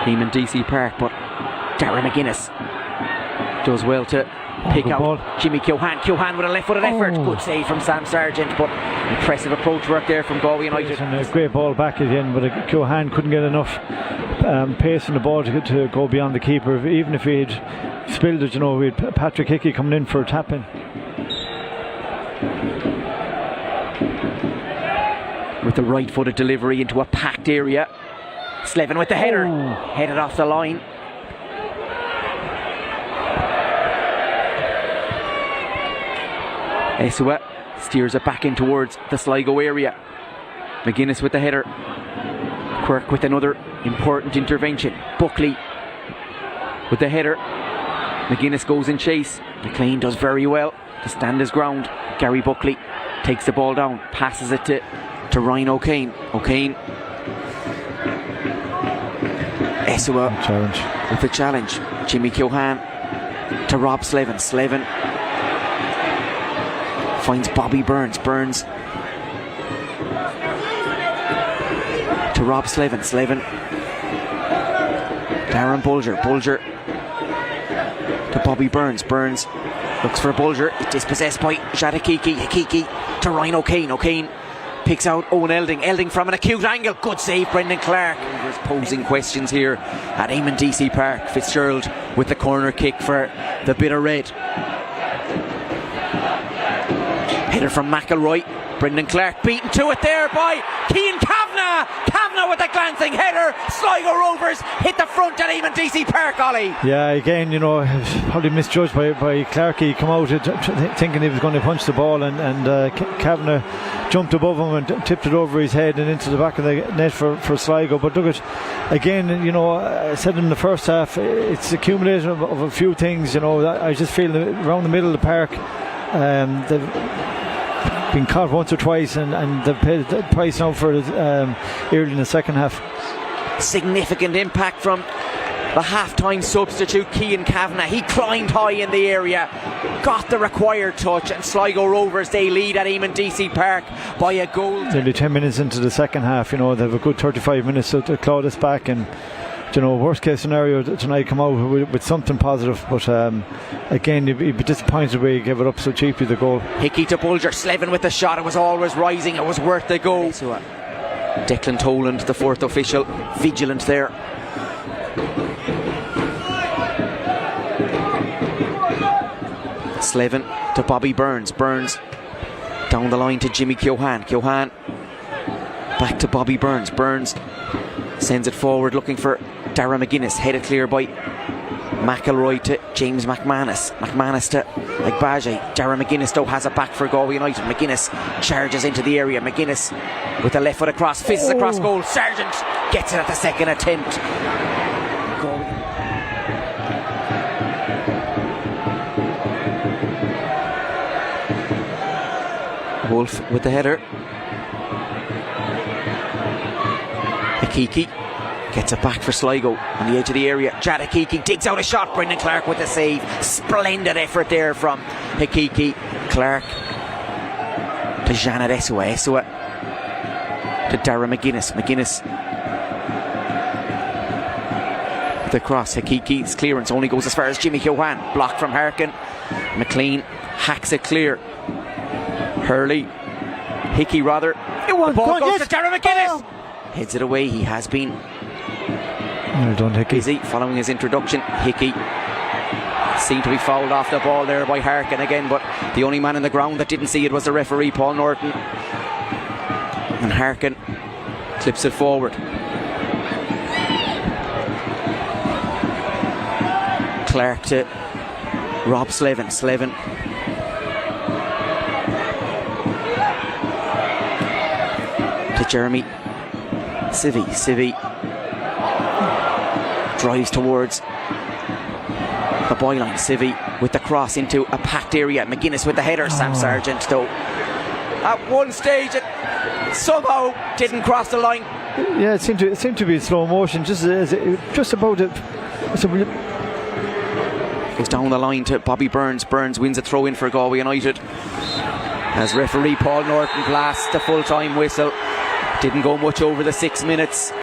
Eamon DC Park, but Darragh McGuinness does well to pick out ball. Jimmy Keohane. Keohane with a left-footed effort. Good save from Sam Sargent, but impressive approach work there from Galway United. And a great ball back again, but Keohane couldn't get enough pace on the ball to go beyond the keeper. Even if he had spilled it, we had Patrick Hickey coming in for a tap-in. With the right-footed delivery into a packed area. Slevin with the header. Headed off the line. Esua steers it back in towards the Sligo area. McGuinness with the header. Quirk with another important intervention. Buckley with the header. McGuinness goes in chase. McLean does very well to stand his ground. Gary Buckley takes the ball down, passes it to Ryan O'Kane. O'Kane. Esua with the challenge. Jimmy Keohane to Rob Slevin. Slevin finds Bobby Burns. Burns to Rob Slevin. Slevin. Darren Bulger. Bulger to Bobby Burns. Burns looks for Bulger. It's dispossessed by Jadakiki. Hikiki to Ryan O'Kane. O'Kane picks out Owen Elding. Elding from an acute angle. Good save, Brendan Clark. Rovers posing questions here at Eamon DC Park. Fitzgerald with the corner kick for the Bitter Red. Header from McElroy. Brendan Clark beaten to it there by Cian Kavanagh. Kavanagh with the glancing header. Sligo Rovers hit the front at Eamon DC Park, Ollie. Yeah, again, probably misjudged by Clark. He come out thinking he was going to punch the ball, and Kavanagh jumped above him and tipped it over his head and into the back of the net for Sligo. But look at, again, I said in the first half, it's accumulation of a few things. I just feel that around the middle of the park, they've been caught once or twice, and they've paid the price now for it early in the second half. Significant impact from the half-time substitute Cian Kavanagh. He climbed high in the area, got the required touch, and Sligo Rovers, they lead at Eamon DC Park by a goal. Nearly 10 minutes into the second half, they have a good 35 minutes to claw this back, and worst case scenario tonight, come out with something positive. But again, you'd be disappointed the way you gave it up so cheaply, the goal. Hickey to Bulger. Slevin with the shot. It was always rising. It was worth the goal. Declan Toland, the fourth official, vigilant there. Slevin to Bobby Burns. Burns down the line to Jimmy Keohane. Keohane back to Bobby Burns. Burns sends it forward looking for Darragh McGuinness. Headed clear by McElroy to James McManus. McManus to Agbaje. Darragh McGuinness though has it back for Galway United. McGuinness charges into the area. McGuinness with the left foot across, fizzes across goal. Sargent gets it at the second attempt. Wolf with the header. Hikiki gets it back for Sligo on the edge of the area. Jadakiki digs out a shot. Brendan Clark with the save. Splendid effort there from Hikiki. Clark to Janet Esua. Esua to Darragh McGuinness. McGuinness the cross. Hikiki's clearance only goes as far as Jimmy Keohane. Blocked from Harkin. McLean hacks it clear. Hurley. Hickey rather. The ball goes to Darragh McGuinness. Heads it away. He has been well done, Hickey. Busy following his introduction. Hickey seemed to be fouled off the ball there by Harkin again, but the only man in the ground that didn't see it was the referee, Paul Norton. And Harkin clips it forward. Clark to Rob Slevin. Slevin to Jeremy Civi. Civi drives towards the byline. Civi with the cross into a packed area. McGuinness with the header. Sam Sargent though at one stage it somehow didn't cross the line. Yeah, it seemed to be in slow motion, just about it. Goes down the line to Bobby Burns. Burns wins a throw in for Galway United as referee Paul Norton blasts the full time whistle. Didn't go much over the 6 minutes.